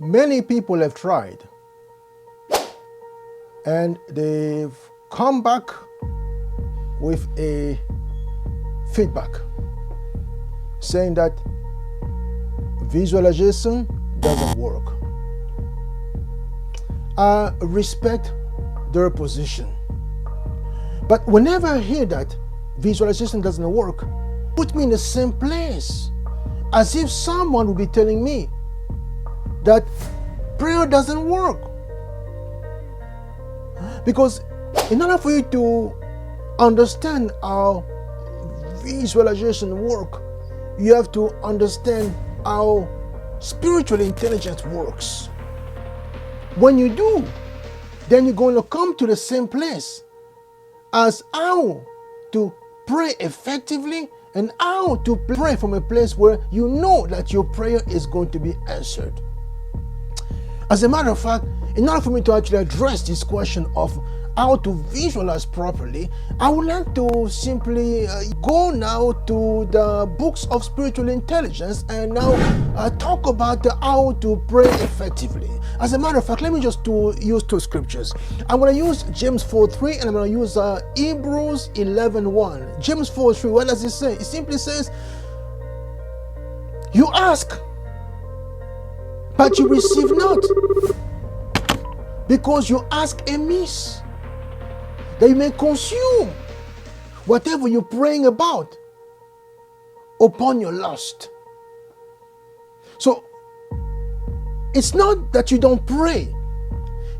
Many people have tried and they've come back with a feedback saying that visualization doesn't work. I respect their position, but whenever I hear that visualization doesn't work, put me in the same place as if someone would be telling me that prayer doesn't work. Because in order for you to understand how visualization work, you have to understand how spiritual intelligence works. When you do, then you're going to come to the same place as how to pray effectively and how to pray from a place where you know that your prayer is going to be answered. As a matter of fact, in order for me to actually address this question of how to visualize properly, I would like to simply go now to the books of spiritual intelligence and now talk about how to pray effectively. As a matter of fact, let me just use two scriptures. I'm going to use James 4:3 and I'm going to use Hebrews 11:1. James 4:3, what does it say? It simply says, you ask, but you receive not, because you ask amiss, that you may consume whatever you're praying about upon your lust. So it's not that you don't pray.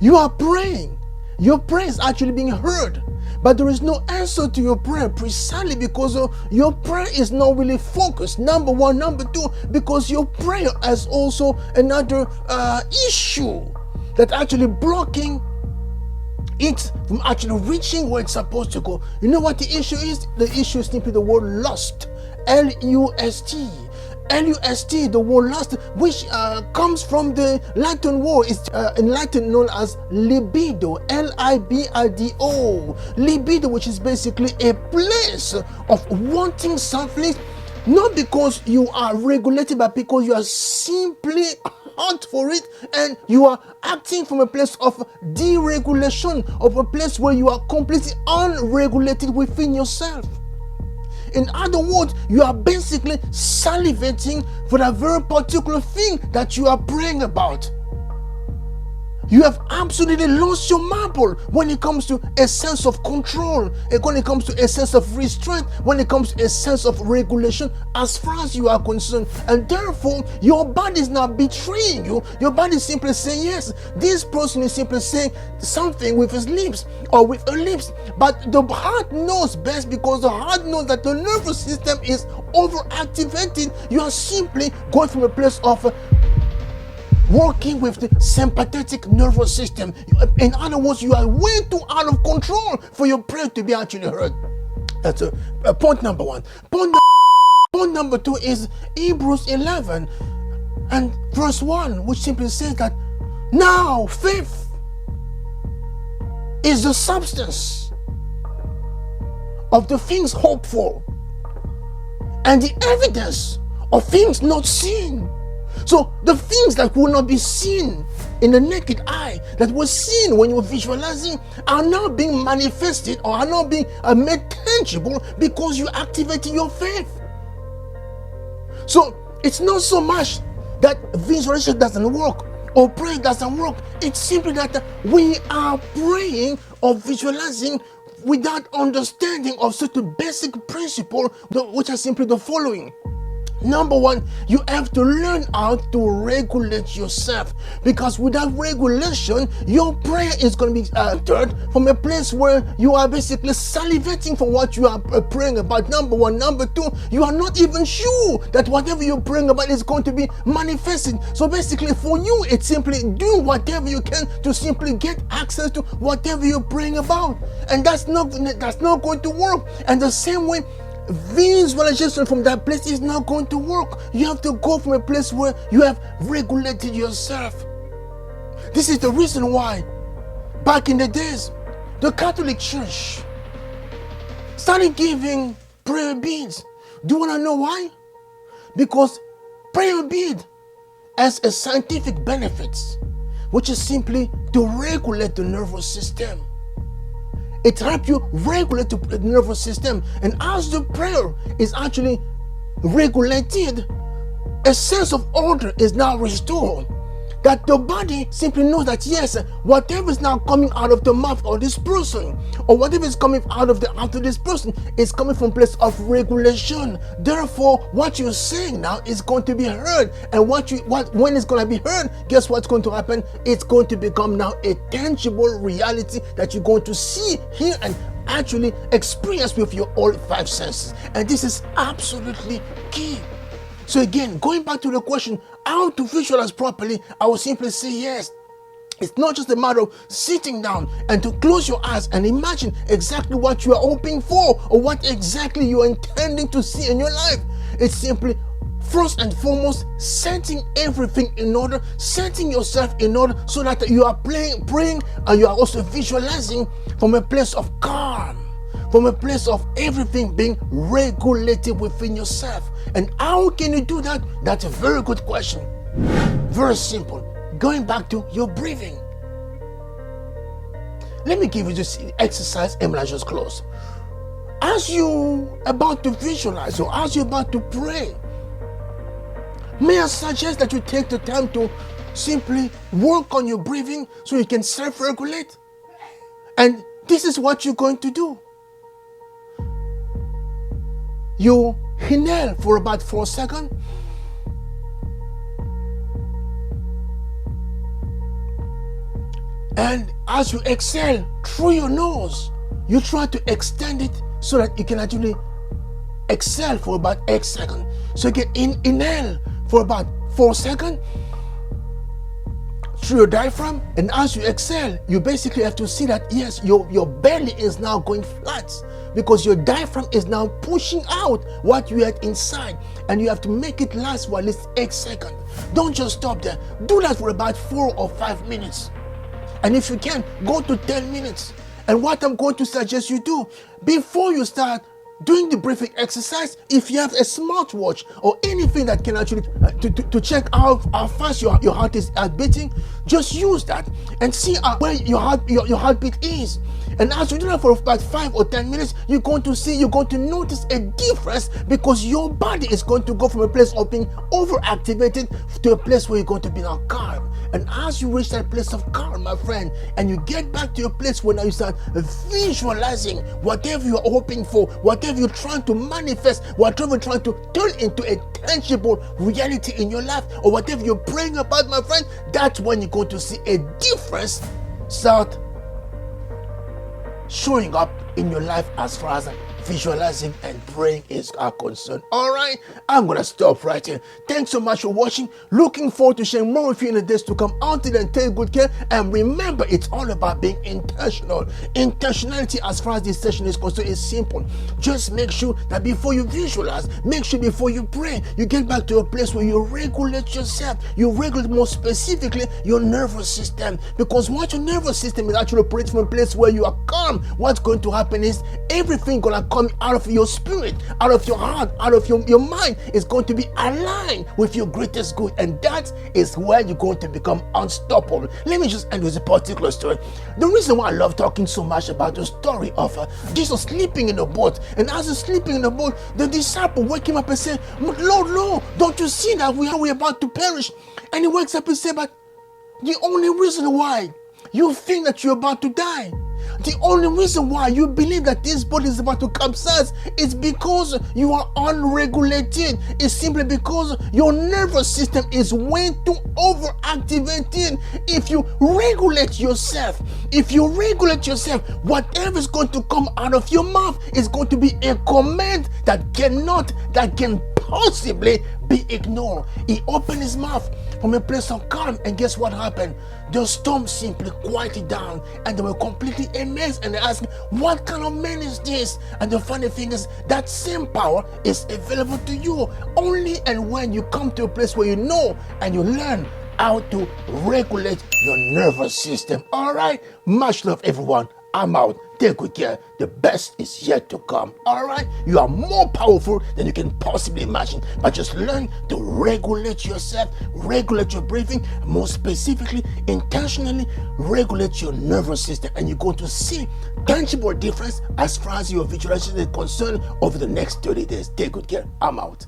You are praying. Your prayer is actually being heard, but there is no answer to your prayer precisely because your prayer is not really focused. Number one. Number two, because your prayer has also another issue that actually blocking it from actually reaching where it's supposed to go. You know what the issue is? The issue is simply the word lust. L-U-S-T. L-U-S-T, the word lust, which comes from the Latin word, is in Latin known as libido, L-I-B-I-D-O. Libido, which is basically a place of wanting something, not because you are regulated, but because you are simply hot for it and you are acting from a place of deregulation, of a place where you are completely unregulated within yourself. In other words, you are basically salivating for that very particular thing that you are praying about. You have absolutely lost your marble when it comes to a sense of control, and when it comes to a sense of restraint, when it comes to a sense of regulation as far as you are concerned. And therefore, your body is not betraying you. Your body is simply saying, yes, this person is simply saying something with his lips or with her lips. But the heart knows best, because the heart knows that the nervous system is overactivated. You are simply going from a place of working with the sympathetic nervous system. In other words, you are way too out of control for your prayer to be actually heard. That's point number one. Point number two is Hebrews 11 and verse 1, which simply says that now faith is the substance of the things hoped for and the evidence of things not seen. So the things that will not be seen in the naked eye, that was seen when you were visualizing, are now being manifested or are now being made tangible because you activated your faith. So it's not so much that visualization doesn't work or prayer doesn't work. It's simply that we are praying or visualizing without understanding of certain basic principles, which are simply the following. Number one, you have to learn how to regulate yourself, because without regulation, your prayer is going to be uttered from a place where you are basically salivating for what you are praying about. Number one. Number two, you are not even sure that whatever you're praying about is going to be manifesting. So basically for you, it's simply do whatever you can to simply get access to whatever you're praying about. And that's not going to work. And the same way, visualization from that place is not going to work. You have to go from a place where you have regulated yourself. This is the reason why back in the days the Catholic Church started giving prayer beads. Do you want to know why? Because prayer bead as a scientific benefits, which is simply to regulate the nervous system. It helps you regulate the nervous system. And as the prayer is actually regulated, a sense of order is now restored. That the body simply knows that yes, whatever is now coming out of the mouth of this person, or whatever is coming out of this person, is coming from a place of regulation. Therefore, what you're saying now is going to be heard, and when it's going to be heard, guess what's going to happen? It's going to become now a tangible reality that you're going to see, hear, and actually experience with your all 5 senses. And this is absolutely key. So again, going back to the question, how to visualize properly, I will simply say yes. It's not just a matter of sitting down and to close your eyes and imagine exactly what you are hoping for or what exactly you are intending to see in your life. It's simply, first and foremost, setting everything in order, setting yourself in order so that you are praying, and you are also visualizing from a place of calm, from a place of everything being regulated within yourself. And how can you do that? That's a very good question. Very simple. Going back to your breathing. Let me give you this exercise and I just close. As you about to visualize or as you're about to pray, may I suggest that you take the time to simply work on your breathing so you can self-regulate? And this is what you're going to do. You inhale for about 4 seconds. And as you exhale through your nose, you try to extend it so that you can actually exhale for about 8 seconds. So you can inhale for about 4 seconds through your diaphragm, and as you exhale, you basically have to see that yes, your belly is now going flat because your diaphragm is now pushing out what you had inside, and you have to make it last for at least 8 seconds. Don't just stop there. Do that for about 4 or 5 minutes. And if you can, go to 10 minutes. And what I'm going to suggest you do, before you start doing the breathing exercise, if you have a smartwatch or anything that can actually to check how fast your heart is beating, just use that and see where your heartbeat is. And as you do that for about 5 or 10 minutes, you're going to notice a difference, because your body is going to go from a place of being overactivated to a place where you're going to be now calm. And as you reach that place of calm, my friend, and you get back to your place where now you start visualizing whatever you're hoping for, whatever you're trying to manifest, whatever you're trying to turn into a tangible reality in your life, or whatever you're praying about, my friend, that's when you're going to see a difference start showing up in your life as far as visualizing and praying is concerned. All right, I'm gonna stop right here. Thanks so much for watching. Looking forward to sharing more with you in the days to come. Until then, take good care, and remember, it's all about being intentional. Intentionality as far as this session is concerned is simple. Just make sure that before you visualize, make sure before you pray, you get back to a place where you regulate yourself. You regulate, more specifically, your nervous system, because once your nervous system is actually operating from a place where you are calm, what's going to happen is everything gonna come out of your spirit, out of your heart, out of your mind is going to be aligned with your greatest good, and that is where you're going to become unstoppable. Let me just end with a particular story. The reason why I love talking so much about the story of Jesus sleeping in the boat, and as he's sleeping in the boat, the disciple wake him up and say, Lord, don't you see that we're about to perish? And he wakes up and says, but the only reason why you think that you're about to die, the only reason why you believe that this body is about to capsize is because you are unregulated. It's simply because your nervous system is way too overactivated. If you regulate yourself, whatever is going to come out of your mouth is going to be a command that can possibly be ignored. He opened his mouth from a place of calm, and guess what happened? The storm simply quieted down, and they were completely amazed, and they asked, what kind of man is this? And the funny thing is, that same power is available to you only and when you come to a place where you know and you learn how to regulate your nervous system. All right, much love, everyone. I'm out. Take good care. The best is yet to come. All right? You are more powerful than you can possibly imagine. But just learn to regulate yourself, regulate your breathing, more specifically, intentionally regulate your nervous system. And you're going to see tangible difference as far as your visualization is concerned over the next 30 days. Take good care. I'm out.